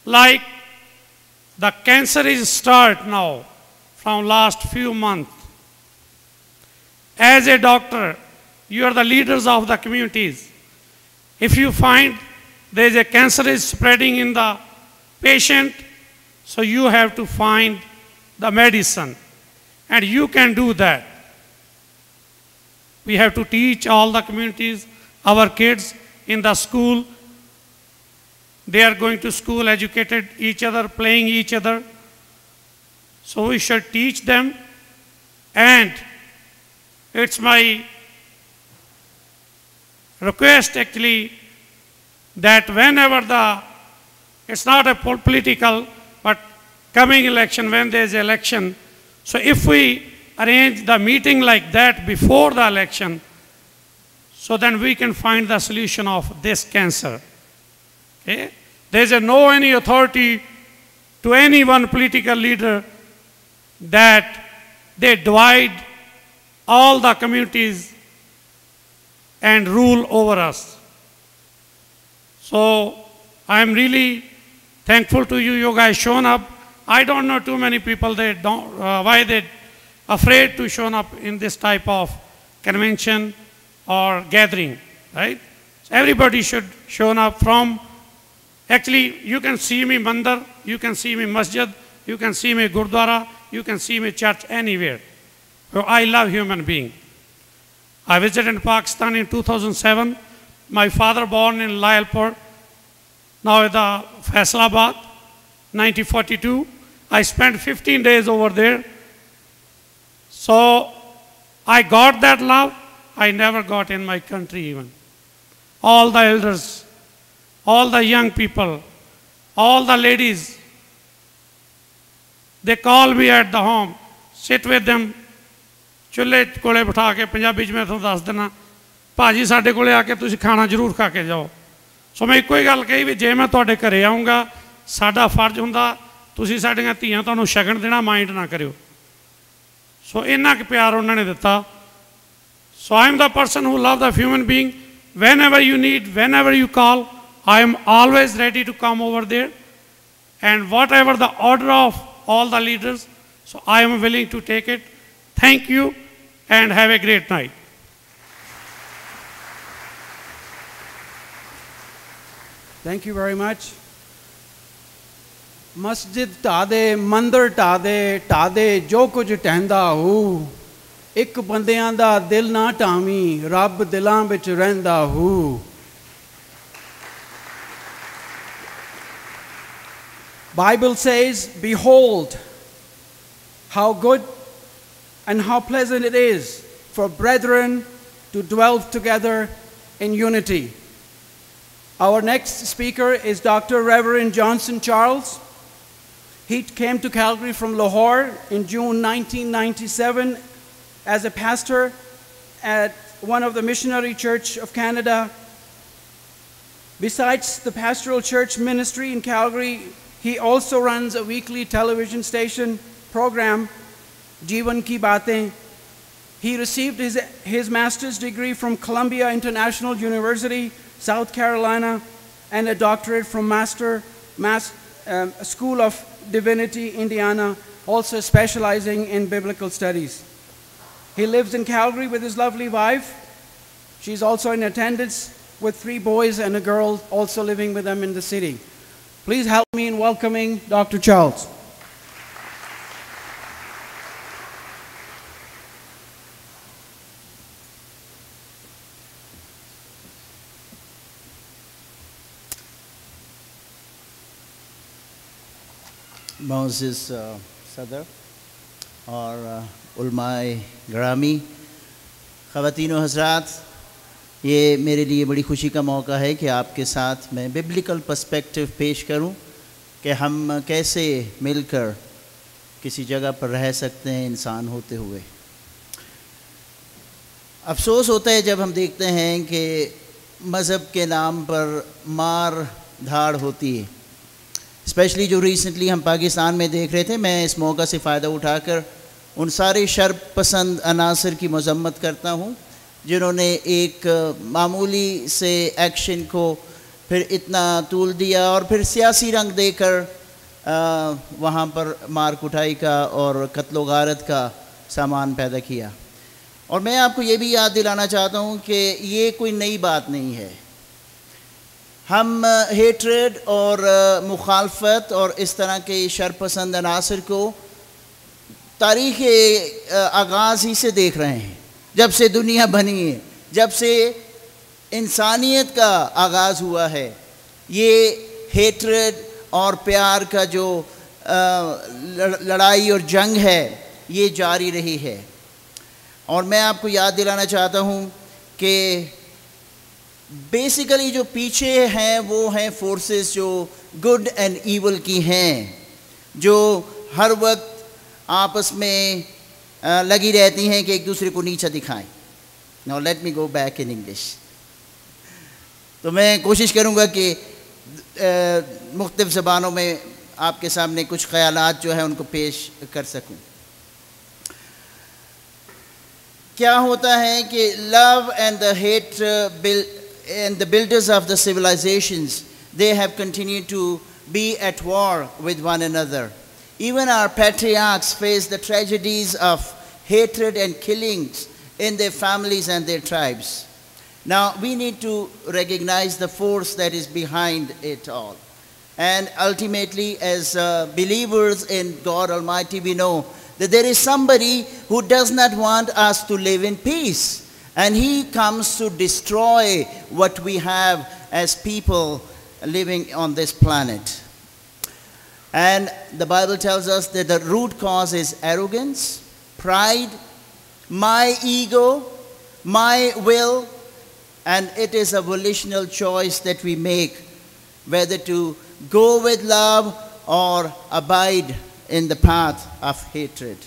Speaker 6: like the cancer is start now from last few months. As a doctor, you are the leaders of the communities. If you find there is a cancer is spreading in the patient, so you have to find the medicine. And you can do that. We have to teach all the communities, our kids in the school. They are going to school, educated each other, playing each other. So we should teach them. And it's my request actually that whenever it's not a political, but coming election, when there is election, so if we arrange the meeting like that before the election, so then we can find the solution of this cancer. Okay? There is no any authority to any one political leader that they divide all the communities and rule over us. So I am really thankful to you. You guys shown up. I don't know too many people they don't why they afraid to show up in this type of convention or gathering, right? So everybody should show up from. Actually, you can see me mandir, you can see me masjid, you can see me gurdwara, you can see me church anywhere. So I love human being. I visited Pakistan in 2007. My father born in Layalpur, now the Faisalabad, 1942. I spent 15 days over there. So I got that love I never got in my country even. All the elders, all the young people, all the ladies, they call me at the home, sit with them, चुल्हे कोले बिठा के पंजाबी में तुम दस देना भाजी साढ़े कोले आके तुसी खाना जरूर खा के जाओ सो मैं एको ही गल कही भी जे मैं तुहाडे घरे आऊँगा साडा फर्ज हुंदा तुसी साडियां धीआं तुहानूं शगन देना माइंड ना करियो सो इन्ना क प्यार उन्होंने दिता so I am the person who love the human being whenever you need, whenever you call, I am always ready to come over there and whatever the order of all the leaders, so I am willing to take it. Thank you and have a great night.
Speaker 1: Thank you very much. Masjid taade, mandir taade, jo kuch tehanda hu. एक बंदियां दा दिल ना TAVI रब दिलां विच रहिंदा हू Bible says, behold how good and how pleasant it is for brethren to dwell together in unity. Our next speaker is Dr. Reverend Johnson Charles. He came to Calgary from Lahore in June 1997 as a pastor at one of the Missionary Church of Canada. Besides the pastoral church ministry in Calgary, he also runs a weekly television station program, Jeevan Ki Baatein. He received his master's degree from Columbia International University, South Carolina, and a doctorate from School of Divinity, Indiana, also specializing in biblical studies. He lives in Calgary with his lovely wife. She's also in attendance with 3 boys and a girl also living with them in the city. Please help me in welcoming Dr. Charles.
Speaker 7: Moses Sadr और उलमाए ग्रामी ख़वातीन व हज़रात, ये मेरे लिए बड़ी खुशी का मौका है कि आपके साथ मैं बिब्लिकल पर्सपेक्टिव पेश करूं कि हम कैसे मिलकर किसी जगह पर रह सकते हैं इंसान होते हुए। अफसोस होता है जब हम देखते हैं कि मज़हब के नाम पर मार धाड़ होती है, स्पेशली जो रिसेंटली हम पाकिस्तान में देख रहे थे। मैं इस मौका से फ़ायदा उठाकर उन सारे शर्प पसंद अनासर की मज़म्मत करता हूँ जिन्होंने एक मामूली से एक्शन को फिर इतना तूल दिया और फिर सियासी रंग देकर वहाँ पर मार कुटाई का और कत्लो गारत का सामान पैदा किया। और मैं आपको ये भी याद दिलाना चाहता हूँ कि ये कोई नई बात नहीं है। हम हेट्रेड और मुखालफत और इस तरह के शर्प पसंद अनासर को तारीख़ आगाज़ ही से देख रहे हैं, जब से दुनिया बनी है, जब से इंसानियत का आगाज़ हुआ है। ये हेट्रेड और प्यार का जो लड़ाई और जंग है ये जारी रही है। और मैं आपको याद दिलाना चाहता हूँ कि बेसिकली जो पीछे हैं वो हैं फोर्सेस जो गुड एंड ईवल की हैं, जो हर वक्त आपस में लगी रहती हैं कि एक दूसरे को नीचा दिखाएं। Now let me go back in English. तो मैं कोशिश करूँगा कि मुख्तलिफ ज़बानों में आपके सामने कुछ ख़यालात जो है उनको पेश कर सकूँ। क्या होता है कि love and the hate and the builders of the civilizations, they have continued to be at war with one another. Even our patriarchs face the tragedies of hatred and killings in their families and their tribes. Now, we need to recognize the force that is behind it all. And ultimately, as believers in God Almighty, we know that there is somebody who does not want us to live in peace. And he comes to destroy what we have as people living on this planet. And the Bible tells us that the root cause is arrogance, pride, my ego, my will, and it is a volitional choice that we make whether to go with love or abide in the path of hatred.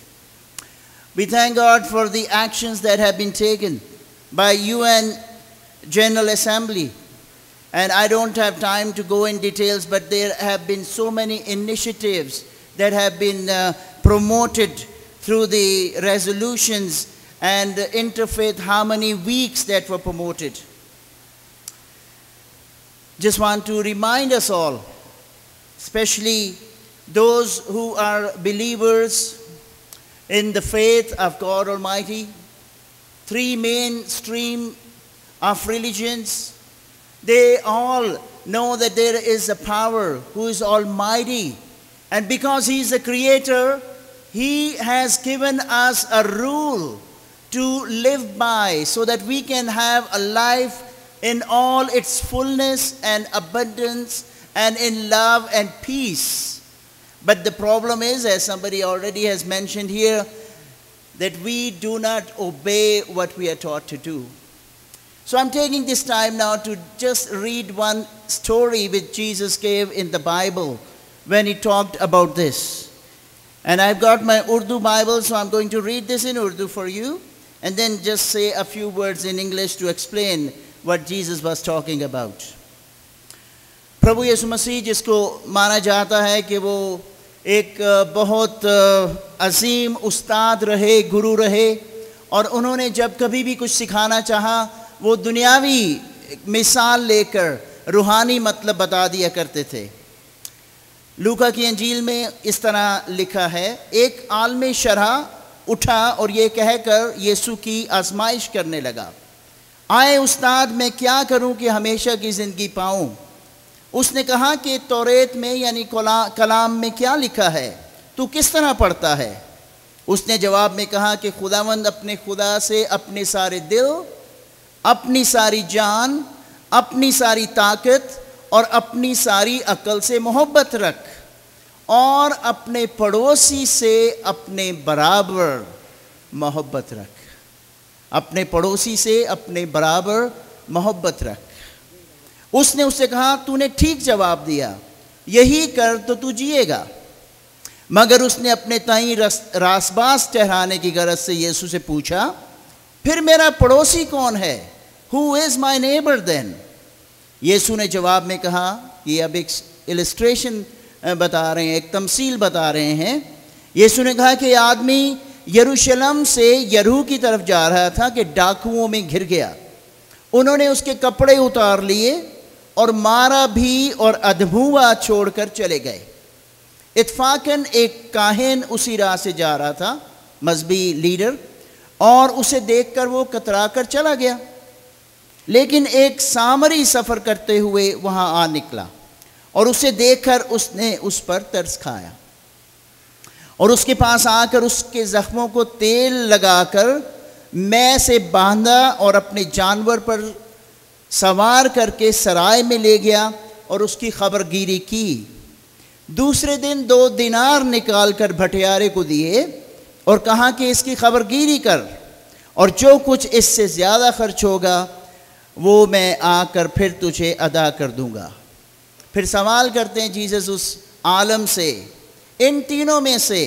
Speaker 7: We thank God for the actions that have been taken by UN General Assembly. And I don't have time to go in details, but there have been so many initiatives that have been promoted through the resolutions and interfaith harmony weeks that were promoted. Just want to remind us all, especially those who are believers in the faith of God Almighty, three mainstream of religions, they all know that there is a power who is almighty. And because he is the creator, he has given us a rule to live by so that we can have a life in all its fullness and abundance and in love and peace. But the problem is, as somebody already has mentioned here, that we do not obey what we are taught to do. So I'm taking this time now to just read one story which Jesus gave in the Bible when he talked about this. And I've got my Urdu Bible, so I'm going to read this in Urdu for you, and then just say a few words in English to explain what Jesus was talking about. प्रभु यीशु मसीह जिसको माना जाता है कि वो एक बहुत अजीम उस्ताद रहे, गुरु रहे, और उन्होंने जब कभी भी कुछ सिखाना चाहा वो दुनियावी मिसाल लेकर रूहानी मतलब बता दिया करते थे। लूका की अंजील में इस तरह लिखा है, एक आलम शरह उठा और ये कहकर यीशु की आजमाइश करने लगा, आए उस्ताद मैं क्या करूं कि हमेशा की ज़िंदगी पाऊं। उसने कहा कि तौरेत में यानी कलाम में क्या लिखा है, तू किस तरह पढ़ता है। उसने जवाब में कहा कि खुदावंद अपने खुदा से अपने सारे दिल, अपनी सारी जान, अपनी सारी ताकत और अपनी सारी अक्ल से मोहब्बत रख, और अपने पड़ोसी से अपने बराबर मोहब्बत रख। अपने पड़ोसी से अपने बराबर मोहब्बत रख। उसने उससे कहा तूने ठीक जवाब दिया, यही कर तो तू जिएगा। मगर उसने अपने ताई रासबास ठहराने की गरज से यीशु से पूछा, फिर मेरा पड़ोसी कौन है? Who is my neighbor then? यीशु ने जवाब में कहा, ये अब एक इलस्ट्रेशन बता रहे हैं, एक तमसील बता रहे हैं। यीशु ने कहा कि आदमी यरूशलेम से यरीहो की तरफ जा रहा था कि डाकुओं में घिर गया। उन्होंने उसके कपड़े उतार लिए और मारा भी और अधमुआ छोड़कर चले गए। इत्फाकन एक काहिन उसी राह से जा रहा था, मजहबी लीडर, और उसे देखकर वो कतरा कर चला गया। लेकिन एक सामरी सफ़र करते हुए वहाँ आ निकला और उसे देखकर उसने उस पर तरस खाया और उसके पास आकर उसके ज़ख्मों को तेल लगाकर मैं से बांधा और अपने जानवर पर सवार करके सराय में ले गया और उसकी खबरगिरी की। दूसरे दिन 2 दिनार निकाल कर भटियारे को दिए और कहा कि इसकी खबरगिरी कर, और जो कुछ इससे ज़्यादा खर्च होगा वो मैं आकर फिर तुझे अदा कर दूंगा। फिर सवाल करते हैं जीसस उस आलम से, इन तीनों में से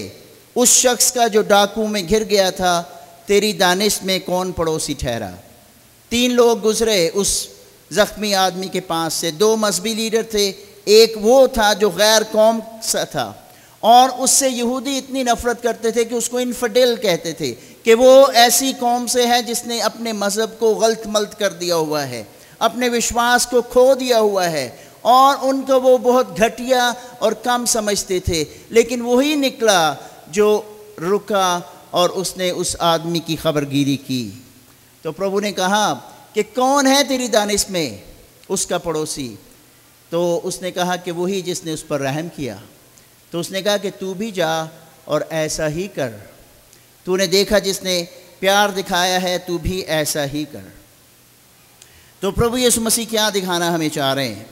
Speaker 7: उस शख्स का जो डाकू में घिर गया था, तेरी दानिश में कौन पड़ोसी ठहरा। 3 लोग गुजरे उस ज़ख्मी आदमी के पास से। 2 मजहबी लीडर थे, एक वो था जो गैर कौम सा था और उससे यहूदी इतनी नफ़रत करते थे कि उसको इन्फिडेल कहते थे कि वो ऐसी कौम से है जिसने अपने मज़हब को गलत मलत कर दिया हुआ है, अपने विश्वास को खो दिया हुआ है और उनको वो बहुत घटिया और कम समझते थे। लेकिन वही निकला जो रुका और उसने उस आदमी की खबरगिरी की। तो प्रभु ने कहा कि कौन है तेरी दानिश में उसका पड़ोसी। तो उसने कहा कि वही जिसने उस पर रहम किया। तो उसने कहा कि तू भी जा और ऐसा ही कर। तूने देखा जिसने प्यार दिखाया है, तू भी ऐसा ही कर। तो प्रभु यीशु मसीह क्या दिखाना हमें चाह रहे हैं?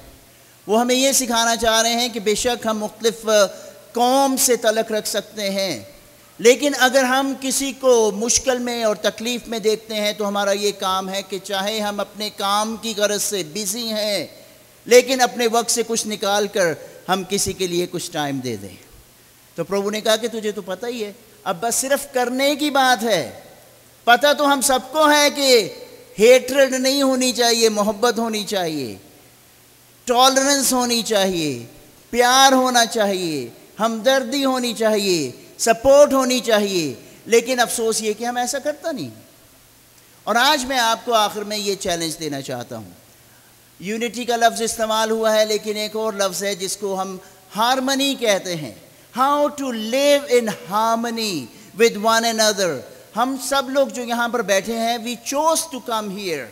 Speaker 7: वो हमें ये सिखाना चाह रहे हैं कि बेशक हम मुख्तलिफ कौम से तलक रख सकते हैं, लेकिन अगर हम किसी को मुश्किल में और तकलीफ़ में देखते हैं तो हमारा ये काम है कि चाहे हम अपने काम की गरज से बिज़ी हैं, लेकिन अपने वक्त से कुछ निकाल कर हम किसी के लिए कुछ टाइम दे दें। तो प्रभु ने कहा कि तुझे तो पता ही है, अब बस सिर्फ करने की बात है। पता तो हम सबको है कि हेट्रेड नहीं होनी चाहिए, मोहब्बत होनी चाहिए, टॉलरेंस होनी चाहिए, प्यार होना चाहिए, हमदर्दी होनी चाहिए, सपोर्ट होनी चाहिए। लेकिन अफसोस ये कि हम ऐसा करता नहीं। और आज मैं आपको आखिर में ये चैलेंज देना चाहता हूँ। यूनिटी का लफ्ज़ इस्तेमाल हुआ है, लेकिन एक और लफ्ज़ है जिसको हम हारमनी कहते हैं। How to live in harmony with one another. हम सब लोग जो यहाँ पर बैठे हैं, we chose to come here.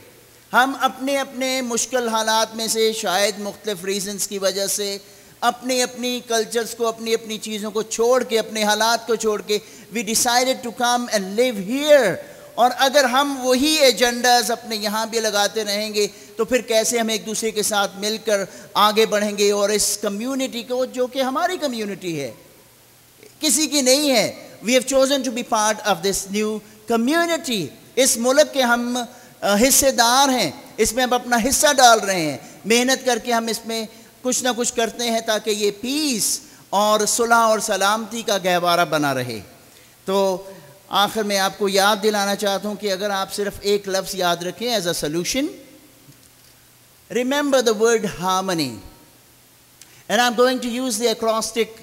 Speaker 7: हम अपने अपने मुश्किल हालात में से, शायद मुख्तलिफ रीज़न्स की वजह से, अपनी अपनी कल्चर्स को, अपनी अपनी चीज़ों को छोड़ के, अपने हालात को छोड़ के, we decided to come and live here. और अगर हम वही एजेंडाज अपने यहाँ भी लगाते रहेंगे तो फिर कैसे हम एक दूसरे के साथ मिलकर आगे बढ़ेंगे और इस कम्युनिटी को, जो कि हमारी कम्युनिटी है, किसी की नहीं है, we have chosen to be part of this new community. इस मुल्क के हम हिस्सेदार हैं, इसमें हम अपना हिस्सा डाल रहे हैं, मेहनत करके हम इसमें कुछ ना कुछ करते हैं ताकि ये पीस और सुलह और सलामती का गहवारा बना रहे। तो आखिर में आपको याद दिलाना चाहता हूँ कि अगर आप सिर्फ एक लफ्ज़ याद रखें as a solution, remember the word harmony. And I am going to use the acrostic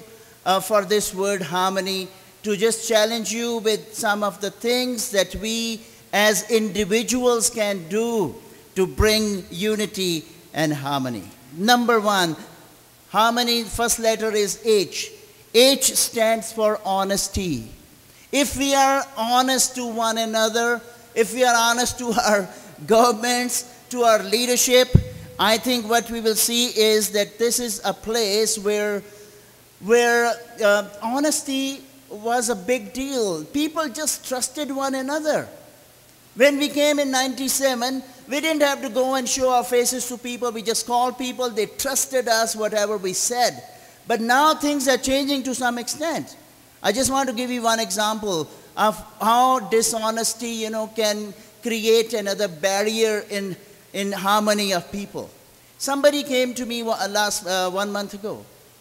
Speaker 7: for this word harmony to just challenge you with some of the things that we as individuals can do to bring unity and harmony. Number 1, harmony, first letter is H. H stands for honesty. If we are honest to one another, if we are honest to our governments, to our leadership, I think what we will see is that this is a place where honesty was a big deal. People just trusted one another. When we came in 97, we didn't have to go and show our faces to people. We just called people. They trusted us, whatever we said. But now things are changing to some extent. I just want to give you one example of how dishonesty, can create another barrier in harmony of people. Somebody came to me 1 month ago.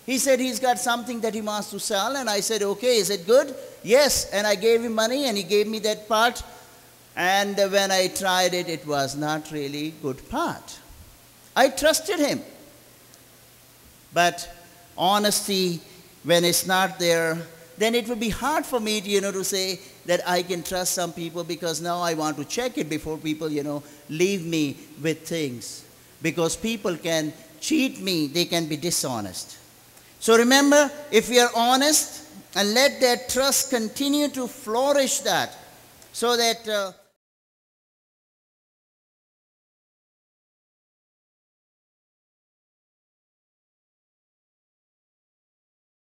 Speaker 7: He said he's got something that he wants to sell, and I said, okay, is it good? Yes, and I gave him money, and he gave me that part. And when I tried it, it was not really good part. I trusted him. But honesty, when it's not there, then it would be hard for me to say that I can trust some people, because now I want to check it before people, leave me with things. Because people can cheat me, they can be dishonest. So remember, if we are honest and let that trust continue to flourish, that so that